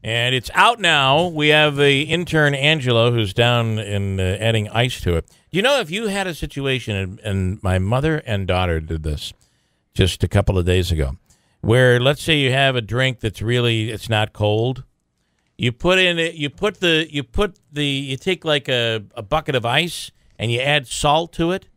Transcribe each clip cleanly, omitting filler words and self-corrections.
And it's out now. We have the intern, Angelo, who's down in adding ice to it. You know, if you had a situation, and my mother and daughter did this just a couple of days ago, where let's say you have a drink that's really, it's not cold. You put in it, you take like a bucket of ice and you add salt to it.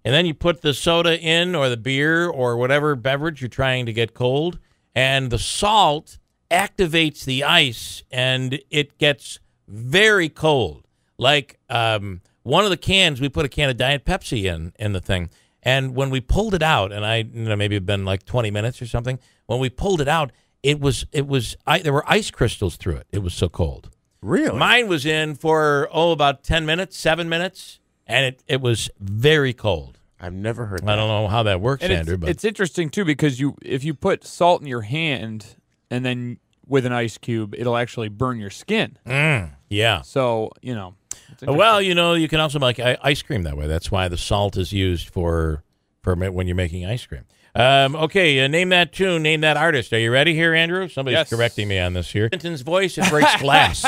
And then you put the soda in or the beer or whatever beverage you're trying to get cold. And the salt activates the ice and it gets very cold. Like one of the cans, we put a can of Diet Pepsi in the thing. And when we pulled it out, and maybe it'd been like 20 minutes or something. When we pulled it out, there were ice crystals through it. It was so cold. Really? Mine was in for, about 10 minutes, 7 minutes, and it was very cold. I've never heard that. I don't know how that works, and Andrew. But it's interesting, too, because if you put salt in your hand and then with an ice cube, it'll actually burn your skin. Yeah. So, Well, you can also make ice cream that way. That's why the salt is used for when you're making ice cream. Okay, name that tune, name that artist. Are you ready here, Andrew? Somebody's correcting me on this here. Clinton's voice, it breaks glass.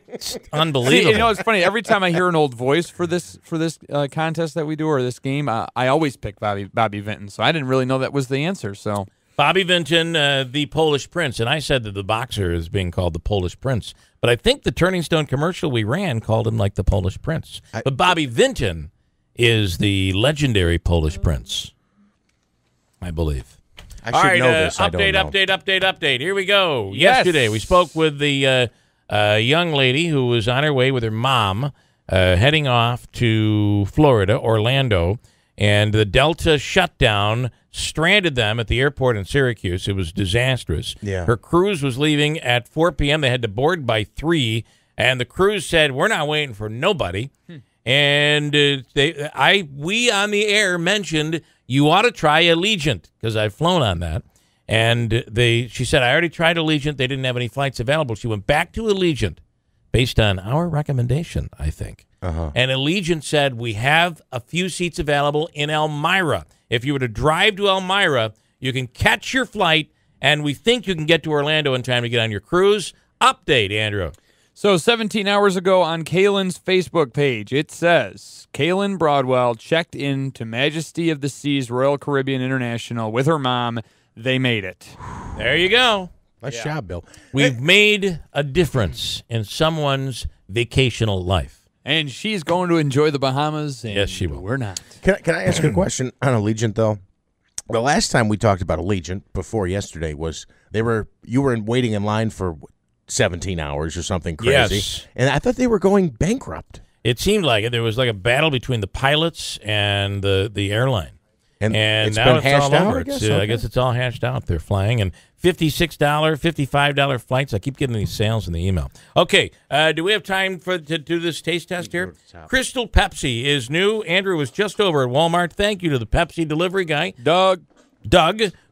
It's unbelievable. See, it's funny. Every time I hear an old voice for this contest that we do or this game, I always pick Bobby Vinton. So I didn't really know that was the answer. So Bobby Vinton, the Polish Prince, and I said that the boxer is being called the Polish Prince, but I think the Turning Stone commercial we ran called him like the Polish Prince. But Bobby Vinton is the legendary Polish Prince, I believe. I should know this. Update. Here we go. Yes. Yesterday, we spoke with the young lady who was on her way with her mom heading off to Florida, Orlando, and the Delta shutdown stranded them at the airport in Syracuse. It was disastrous. Yeah. Her cruise was leaving at 4 p.m. They had to board by 3, and the cruise said, we're not waiting for nobody. And we on the air mentioned you ought to try Allegiant because I've flown on that. And she said, I already tried Allegiant. They didn't have any flights available. She went back to Allegiant based on our recommendation, I think. And Allegiant said, we have a few seats available in Elmira. If you were to drive to Elmira, you can catch your flight, and we think you can get to Orlando in time to get on your cruise. Update, Andrew. So 17 hours ago on Kaylin's Facebook page, it says, Kaylin Broadwell checked in to Majesty of the Seas Royal Caribbean International with her mom. They made it. There you go. Nice job, Bill. We've made a difference in someone's vacational life. And she's going to enjoy the Bahamas. And yes, she will. We're not. Can I ask a question on Allegiant, though? The last time we talked about Allegiant, before yesterday, was you were waiting in line for 17 hours or something crazy. Yes. And I thought they were going bankrupt. It seemed like it. There was like a battle between the pilots and the airline. And it's now been it's hashed all out, over. I guess? I guess it's all hashed out. They're flying. And $56, $55 flights. I keep getting these sales in the email. Okay, do we have time to do this taste test here? Crystal Pepsi is new. Andrew was just over at Walmart. Thank you to the Pepsi delivery guy. Doug,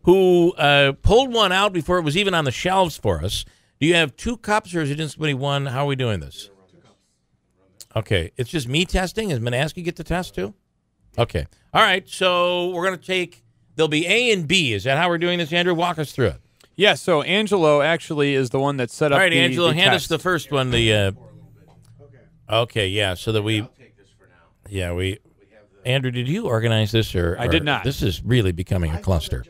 who pulled one out before it was even on the shelves for us. Do you have 2 cups or is it just somebody one? How are we doing this? Okay, it's just me testing. Is Manaski get the test too? Okay. All right, so we're going to take, there'll be A and B. Is that how we're doing this, Andrew? Walk us through it. Yeah, so Angelo actually is the one that set up All right, the Angelo, hand test. us the first one. Okay, yeah, so that we... Yeah, Andrew, did you organize this? I did not. This is really becoming a cluster.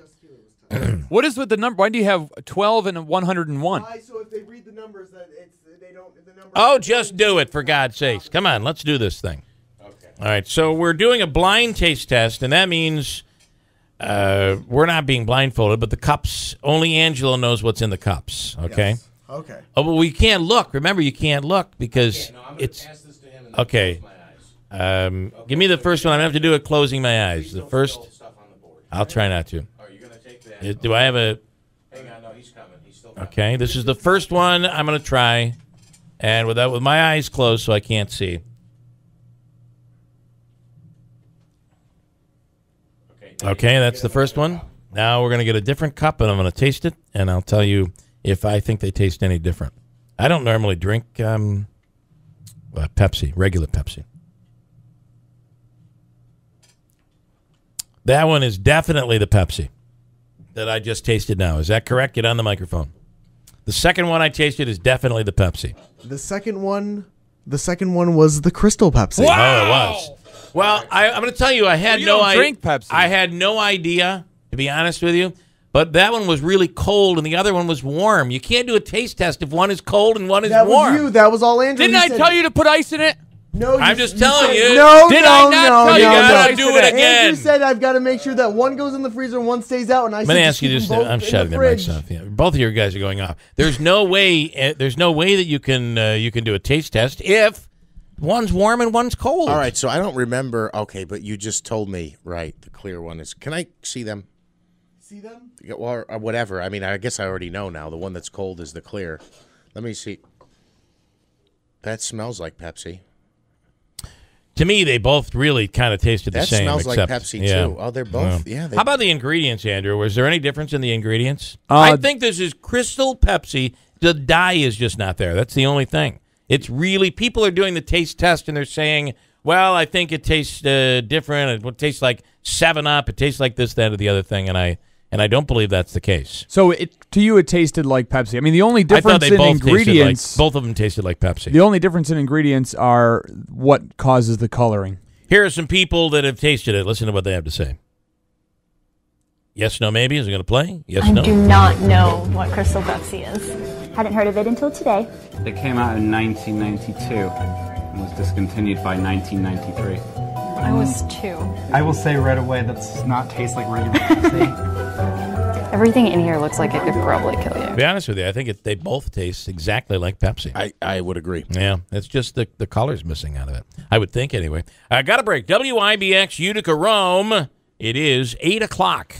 What is with the number? Why do you have 12 and 101? So if they read the numbers, they don't. The numbers. Oh, just do it, for God's sakes. Come on, let's do this thing. Okay. All right, so we're doing a blind taste test, and that means we're not being blindfolded, but the cups, only Angelo knows what's in the cups, okay? Yes. Okay. Oh, but we can't look. Remember, you can't look because it's... Okay. Give me the first one. I'm going to have to do it closing my eyes. The first... I'll try not to. Do I have a... Hang on, no, he's coming. He's still coming. Okay, this is the first one I'm going to try, and with my eyes closed so I can't see. Okay, that's the first one. Now we're going to get a different cup, and I'm going to taste it, and I'll tell you if I think they taste any different. I don't normally drink Pepsi, regular Pepsi. That one is definitely the Pepsi that I just tasted now. Is that correct? Get on the microphone. The second one I tasted is definitely the Pepsi. The second one was the Crystal Pepsi. Wow. Oh, it was. Well, I'm going to tell you, I had You no don't idea. drink Pepsi. I had no idea, to be honest with you. But that one was really cold, and the other one was warm. You can't do a taste test if one is cold and one is That warm. was you. That was all Andrew. Didn't I tell you to put ice in it? No, I'm just telling said- you. No, Did no, I not no, tell you no, gotta no. do it again? Andrew said I've got to make sure that one goes in the freezer and one stays out. And I I'm said going to ask you keep just. them both I'm in shutting the the mic fridge. off. Yeah, both of your guys are going off. There's no way. There's no way that you can do a taste test if one's warm and one's cold. All right, so I don't remember. Okay, but you just told me, right, the clear one is. Can I see them? See them? Yeah, or whatever. I mean, I guess I already know now. The one that's cold is the clear. Let me see. That smells like Pepsi. To me, they both really kind of tasted the That same. smells like except, Pepsi, yeah. too. Oh, they're both. Yeah. How about the ingredients, Andrew? Was there any difference in the ingredients? Uh, I think this is Crystal Pepsi. The dye is just not there. That's the only thing. It's really, people are doing the taste test and they're saying, well, I think it tastes different. It tastes like 7-Up. It tastes like this, that, or the other thing. And I don't believe that's the case. So to you, it tasted like Pepsi. I mean, the only I thought difference they in both ingredients, tasted like, both of them tasted like Pepsi. the only difference in ingredients are what causes the coloring. Here are some people that have tasted it. Listen to what they have to say. Yes, no, maybe. Is it going to play? Yes, I no. do not know what Crystal Pepsi is. Hadn't heard of it until today. It came out in 1992 and was discontinued by 1993. I was 2. I will say right away that's not taste like regular Pepsi. Everything in here looks like it could probably kill you. To be honest with you, I think they both taste exactly like Pepsi. I would agree. Yeah, it's just the color's missing out of it. I would think anyway. I got a break. WIBX Utica, Rome. It is 8 o'clock.